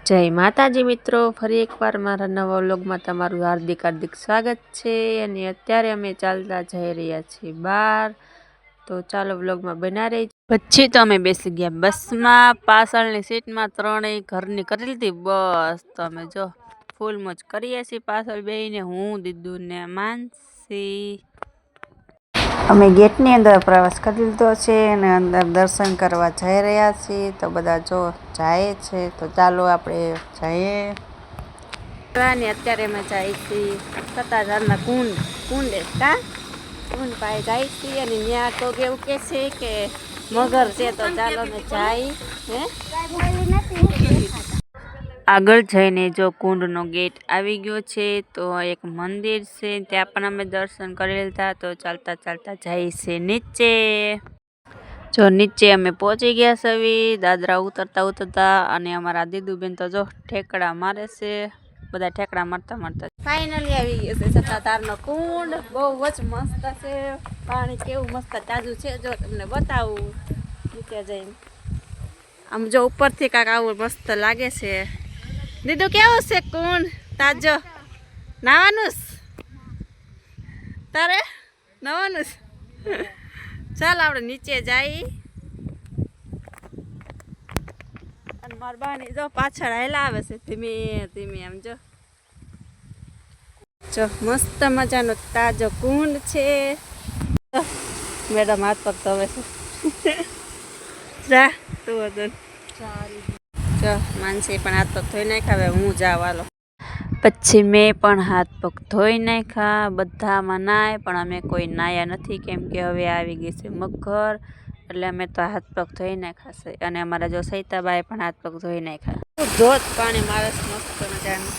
જય માતાજી મિત્રો, ફરી એકવાર મારા નવા વ્લોગમાં તમારું હાર્દિક સ્વાગત છે। અને અત્યારે અમે ચાલતા જઈ રહ્યા છીએ બહાર, તો ચાલો વ્લોગમાં બના રહી। પછી તો અમે બેસી ગયા બસમાં, પાછળની સીટમાં ત્રણેય ઘરની કરી લીધી બસ। તો અમે જો ફૂલ મોજ કરીએ છીએ પાછળ બેહીને, હું, દીદુ ને માનસી। અમે ગેટની અંદર પ્રવેશ કરી લીધો છે અને અંદર દર્શન કરવા જઈ રહ્યા છીએ। તો બધા જો જાય છે, તો ચાલો આપણે જઈએ। અત્યારે અમે જાય છીએ સત્તાધારના કુંડ પાસે જાય છીએ, અને ત્યાં તો કેવું કે છે કે મગર છે, તો ચાલો અમે જાય। આગળ જઈને જો કુંડનો ગેટ આવી ગયો છે, તો એક મંદિર છે, ત્યાં પણ અમે દર્શન કરી લીધા। તો ચાલતા ચાલતા જાય છે નીચે। જો નીચે અમે પહોંચી ગયા છે દાદરા ઉતરતા, અને અમારા દીદુબેન તો જો ઠેકડા મારે છે, બધા ઠેકડા મારતા ફાઇનલી આવી ગયો છે સત્તાધારનો કુંડ। બહુ જ મસ્ત છે, પાણી કેવું મસ્ત તાજું છે, જો તમને બતાવું નીચે જઈને। આમ જો ઉપરથી કાંક આવું મસ્ત લાગે છે। દીદુ કેવું છે કુંડ? તાજો નાવાનું તારે નાવાનું? ચાલ આપણે નીચે જઈએ। અને મારા બાની જો પાછળ હાલ્યા આવે છે ધીમે ધીમે। આમ જો મસ્ત મજાનો તાજો કુંડ છે। મેડમ હાથ પગ ધોવે છે। જા તું વદન જો માનસી પણ હાથ પગ ધોઈ નાખ્યા, હવે હું જાવ હાલો। પછી મેં પણ હાથ પગ ધોઈ નાખ્યા, બધામાં નાય, પણ અમે કોઈ નાયા નથી, કેમ કે હવે આવી ગઈ છે મગર, એટલે અમે તો હાથ પગ ધોઈ નાખ્યા છે। અને અમારા જો સૈતાબાએ પણ હાથ પગ ધોઈ નાખ્યા। ધોધ પાણી મારે મસ્ત મજાનું।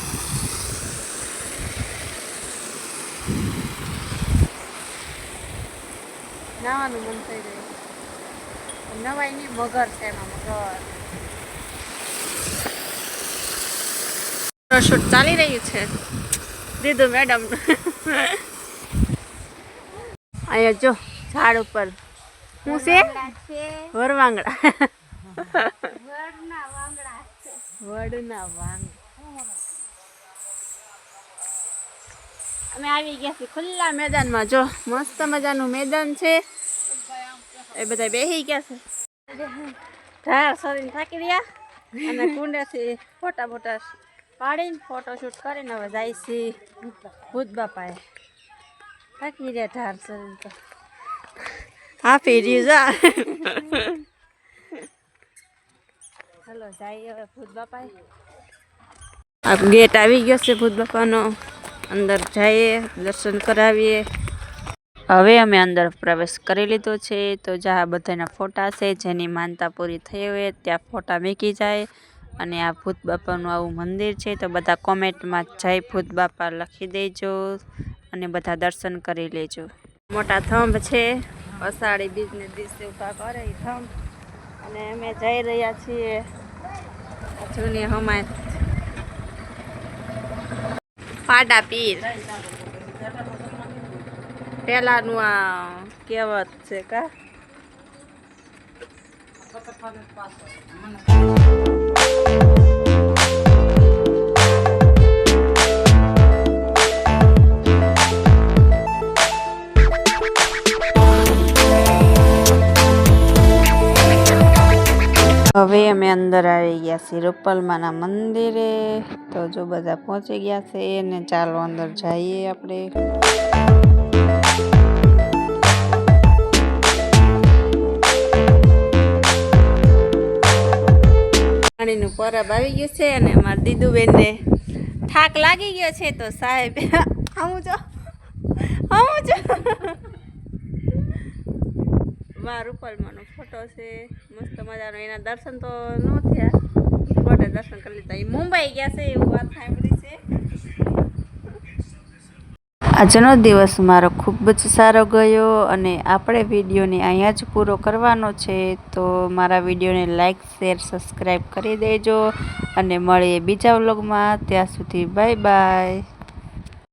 નાવાનું મન થઈ ગયું, નવાઈ ની મગર છે એમાં મગર। શૂટ ચાલી રહ્યું છે દીદુ મેડમ। અહીંયા જો ઝાડ ઉપર શું છે? વરવાંગડા। વડના વાંગડા। અમે આવી ગયા છીએ ખુલ્લા મેદાનમાં, જો મસ્ત મજાનું મેદાન છે, એ બધા બેસી ગયા છે, ઢાર સરીને થાકી રહ્યા, અને કુંડેથી ફોટા પાડીને ફોટોશૂટ કરીને હવે જાય છે ભૂત બાપાએ। થાકી રહ્યા ઢાર સરીને, તો હાફી રહ્યું જા। ચાલો જાય હવે ભૂત બાપાએ। આ ગેટ આવી ગયો છે ભૂત બાપાનો, અંદર જઈએ દર્શન કરાવીએ। હવે અમે અંદર પ્રવેશ કરી લીધો છે, તો જ્યાં બધાના ફોટા છે, જેની માનતા પૂરી થઈ હોય ત્યાં ફોટા મૂકી જાય। અને આ ભૂત બાપાનું આવું મંદિર છે, તો બધા કોમેન્ટમાં જય ભૂત બાપા લખી દેજો, અને બધા દર્શન કરી લેજો। મોટા થંભ છે, અષાઢી બીજને દિવસે ઉભા કરે એ થંભ, અને અમે જઈ રહ્યા છીએ જૂની હમાયત પાડા પીર। પેલાનું આ કહેવત છે કા। હવે અમે અંદર આવી ગયા છીએ રૂપલમાના મંદિરે, તો જો બધા પહોંચી ગયા છે, ને ચાલો અંદર જઈએ આપણે। પાણીનું પરબ આવી ગયું છે, અને અમારા દીદુબેનને થાક લાગી ગયો છે, તો સાહેબ આવું જો રૂપલમાંનો ફોટો છે મસ્ત મજાનો, એના દર્શન તો ન થયા, ફોટો દર્શન કરી લીધા। એ મુંબઈ ગયા છે એવું વાત સાંભળી છે। આજનો દિવસ મારો ખૂબ જ સારો ગયો, અને આપણે વિડીયોને અહીંયા જ પૂરો કરવાનો છે। તો મારા વિડીયોને લાઈક, શેર, સબસ્ક્રાઈબ કરી દેજો, અને મળીએ બીજા વ્લોગમાં। ત્યાં સુધી બાય બાય।